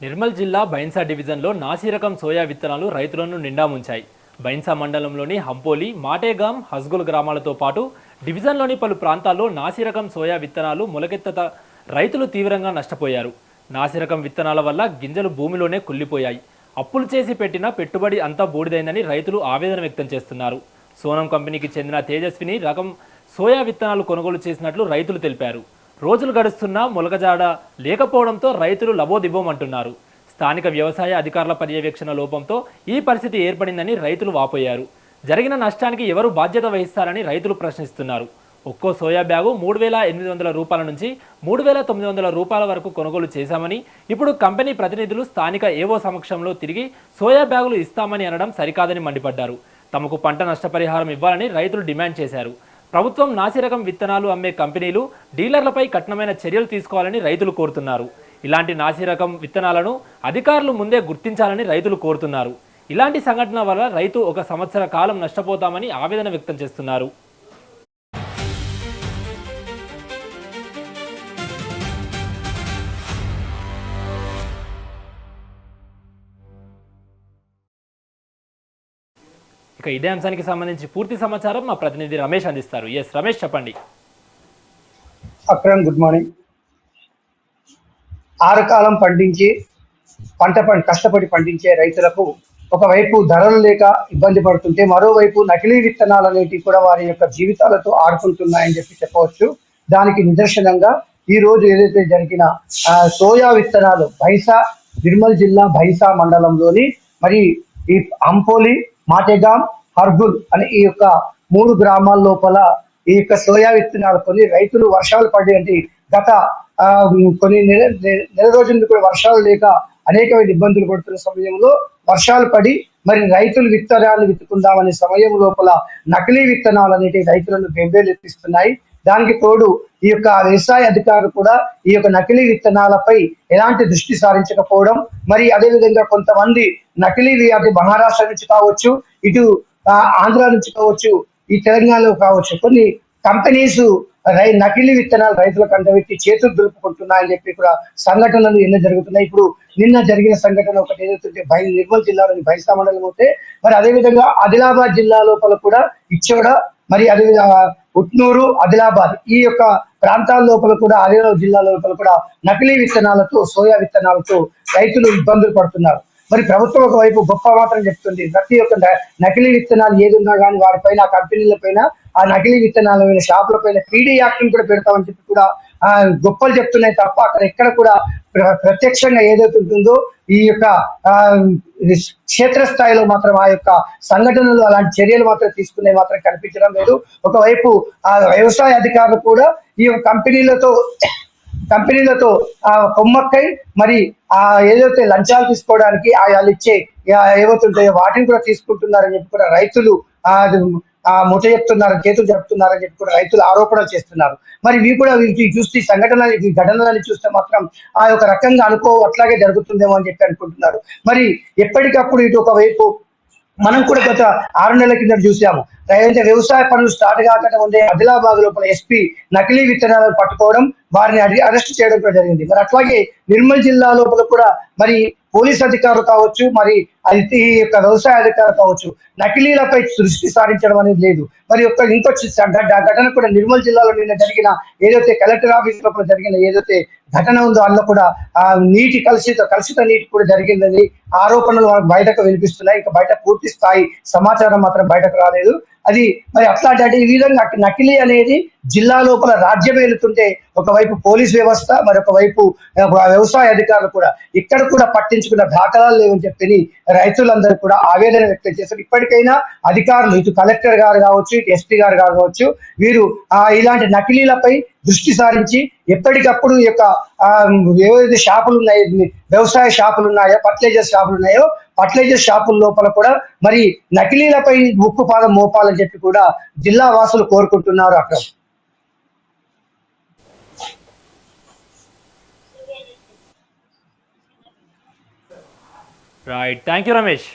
నిర్మల్ జిల్లా బైన్సా డివిజన్లో నాసి రకం సోయా విత్తనాలు రైతులను నిండా ముంచాయి. బైన్సా మండలంలోని హంపోలి, మాటేగాం, హస్గుల్ గ్రామాలతో పాటు డివిజన్లోని పలు ప్రాంతాల్లో నాసి రకం సోయా విత్తనాలు మొలకెత్తత రైతులు తీవ్రంగా నష్టపోయారు. నాసి రకం విత్తనాల వల్ల గింజలు భూమిలోనే కుళ్ళిపోయాయి. అప్పులు చేసి పెట్టిన పెట్టుబడి అంతా బూడిదైందని రైతులు ఆవేదన వ్యక్తం చేస్తున్నారు. సోనం కంపెనీకి చెందిన తేజస్విని రకం సోయా విత్తనాలు కొనుగోలు చేసినట్లు రైతులు తెలిపారు. రోజులు గడుస్తున్నా మొలకజాడ లేకపోవడంతో రైతులు లబోదిబోమంటున్నారు. స్థానిక వ్యవసాయ అధికారుల పర్యవేక్షణ లోపంతో ఈ పరిస్థితి ఏర్పడిందని రైతులు వాపోయారు. జరిగిన నష్టానికి ఎవరు బాధ్యత వహిస్తారని రైతులు ప్రశ్నిస్తున్నారు. ఒక్కో సోయా బ్యాగు 3,800 రూపాయల నుంచి 3,900 రూపాయల వరకు కొనుగోలు చేశామని, ఇప్పుడు కంపెనీ ప్రతినిధులు స్థానిక ఏవో సమక్షంలో తిరిగి సోయా బ్యాగులు ఇస్తామని అనడం సరికాదని మండిపడ్డారు. తమకు పంట నష్టపరిహారం ఇవ్వాలని రైతులు డిమాండ్ చేశారు. ప్రభుత్వం నాసి రకం విత్తనాలు అమ్మే కంపెనీలు, డీలర్లపై కఠినమైన చర్యలు తీసుకోవాలని రైతులు కోరుతున్నారు. ఇలాంటి నాసి రకం విత్తనాలను అధికారులు ముందే గుర్తించాలని రైతులు కోరుతున్నారు. ఇలాంటి సంఘటన వల్ల రైతు ఒక సంవత్సర కాలం నష్టపోతామని ఆవేదన వ్యక్తం చేస్తున్నారు. ఇక ఇదే అంశానికి సంబంధించి పూర్తి సమాచారం మా ప్రతినిధి రమేష్ అందిస్తారు. ఎస్ రమేష్, చెప్పండి. Akram, good morning. ఆరుకాలం పండించి కష్టపడి పండించే రైతులకు ఒకవైపు ధరలు లేక ఇబ్బంది పడుతుంటే, మరోవైపు నకిలీ విత్తనాలు అనేటివి కూడా వారి యొక్క జీవితాలతో ఆడుకుంటున్నాయని చెప్పవచ్చు. దానికి నిదర్శనంగా ఈ రోజు ఏదైతే జరిగిన సోయా విత్తనాలు నిర్మల్ జిల్లా బైన్సా మండలంలోని మరి ఈ అంపోలి, మాటేగాం, హర్గుల్ అనే ఈ యొక్క 3 గ్రామాల లోపల ఈ యొక్క సోయా విత్తనాలు కొని రైతులు వర్షాలు పడేంటి గత కొన్ని నెల రోజుల కూడా వర్షాలు లేక అనేకమైన ఇబ్బందులు పడుతున్న సమయంలో వర్షాలు పడి మరి రైతులు విత్తనాలు విత్తుకుందామనే సమయం లోపల నకిలీ విత్తనాలు అనేవి రైతులను బెంబేలెత్తిస్తున్నాయి. దానికి తోడు ఈ యొక్క వ్యవసాయ అధికారులు కూడా ఈ యొక్క నకిలీ విత్తనాలపై ఎలాంటి దృష్టి సారించకపోవడం, మరి అదేవిధంగా కొంతమంది నకిలీ అటు మహారాష్ట్ర నుంచి కావచ్చు, ఇటు ఆంధ్ర నుంచి కావచ్చు, ఈ తెలంగాణలో కావచ్చు, కొన్ని కంపెనీస్ నకిలీ విత్తనాలు రైతులకు అంటబెట్టి చేతులు దులుపుకుంటున్నాయని చెప్పి కూడా సంఘటనలు ఎన్నో జరుగుతున్నాయి. ఇప్పుడు నిన్న జరిగిన సంఘటన ఒకటి ఏదైతే నిర్మల్ జిల్లాలోని బైన్సా మండలం అయితే, మరి అదేవిధంగా ఆదిలాబాద్ జిల్లా లోపల కూడా ఇచ్చోడ, మరి అదేవిధంగా ఉట్నూరు, ఆదిలాబాద్ ఈ యొక్క ప్రాంతాల లోపల కూడా ఆదిలాబాద్ జిల్లా లోపల కూడా నకిలీ విత్తనాలతో, సోయా విత్తనాలతో రైతులు ఇబ్బందులు పడుతున్నారు. మరి ప్రభుత్వం ఒకవైపు గొప్ప మాత్రం చెప్తుంది, ప్రతి ఒక్క నకిలీ విత్తనాలు ఏది ఉన్నా కానీ వారిపైన, ఆ కంపెనీల పైన, ఆ నకిలీ విత్తనాల పైన, షాపుల పైన పీడీ యాక్ట్ని కూడా పెడతామని చెప్పి కూడా గొప్పలు చెప్తున్నాయి తప్ప అక్కడ ఎక్కడ కూడా ప్రత్యక్షంగా ఏదైతే ఉంటుందో ఈ యొక్క క్షేత్రస్థాయిలో మాత్రం ఆ యొక్క సంఘటనలు, అలాంటి చర్యలు మాత్రం తీసుకునే మాత్రం కనిపించడం లేదు. ఒకవైపు ఆ వ్యవసాయ అధికారులు కూడా ఈ కంపెనీలతో కొమ్మక్కై మరి ఏదైతే లంచాలు తీసుకోవడానికి వాళ్ళు ఇచ్చే ఏవైతుంటాయో వాటిని కూడా తీసుకుంటున్నారని చెప్పి కూడా రైతులు ముఠ చెప్తున్నారు, చేతులు చెప్తున్నారని చెప్పి కూడా రైతులు ఆరోపణలు చేస్తున్నారు. మరి ఇవి కూడా చూస్తే ఈ ఘటనలని చూస్తే మాత్రం ఆ యొక్క రకంగా అట్లాగే జరుగుతుందేమో అని చెప్పి అనుకుంటున్నారు. మరి ఎప్పటికప్పుడు ఇటు ఒకవైపు మనం కూడా గత 6 నెలల కింద చూసాము, ఏదైతే వ్యవసాయ పనులు స్టార్ట్ కాకుండా ఉండే ఆదిలాబాద్ లోపల ఎస్పీ నకిలీ విత్తనాలను పట్టుకోవడం, వారిని అరెస్ట్ చేయడం కూడా జరిగింది. మరి అట్లాగే నిర్మల్ జిల్లా లోపల కూడా మరి పోలీస్ అధికారులు కావచ్చు, మరి అది ఈ యొక్క వ్యవసాయ అధికారులు కావచ్చు, నకిలీలపై దృష్టి సారించడం అనేది లేదు. మరి ఇంకొచ్చి ఘటన కూడా నిర్మల్ జిల్లాలో నిన్న జరిగిన ఏదైతే కలెక్టర్ ఆఫీస్ లోపల జరిగిన ఏదైతే ఘటన ఉందో అందులో కూడా కలుషిత నీటి కూడా జరిగిందని ఆరోపణలు బయటకు వినిపిస్తున్నాయి. ఇంకా బయట పూర్తి స్థాయి సమాచారం మాత్రం బయటకు రాలేదు. అది మరి అట్లాంటి ఈ విధంగా నకిలీ అనేది జిల్లా లోపల రాజ్యం వెళుతుంటే ఒకవైపు పోలీస్ వ్యవస్థ, మరొక వైపు వ్యవసాయ అధికారులు కూడా ఇక్కడ కూడా పట్టించుకున్న దాఖలాలు లేవని చెప్పి రైతులందరూ కూడా ఆవేదన వ్యక్తం చేశారు. ఇప్పటికైనా అధికారులు, ఇటు కలెక్టర్ గారు కావచ్చు, ఇటు ఎస్పీ గారు కావచ్చు, వీరు ఇలాంటి నకిలీలపై దృష్టి సారించి ఎప్పటికప్పుడు ఈ యొక్క ఏవైతే షాపులు ఉన్నాయో, వ్యవసాయ షాపులు ఉన్నాయో, ఫర్టిలైజర్ షాపులు ఉన్నాయో, ఫర్టిలైజర్ షాపుల లోపల కూడా మరి నకిలీలపై ఉక్కుపాదం మోపాలని చెప్పి కూడా జిల్లా వాసులు కోరుకుంటున్నారు. అక్కడ రైట్, థ్యాంక్ యూ రమేష్.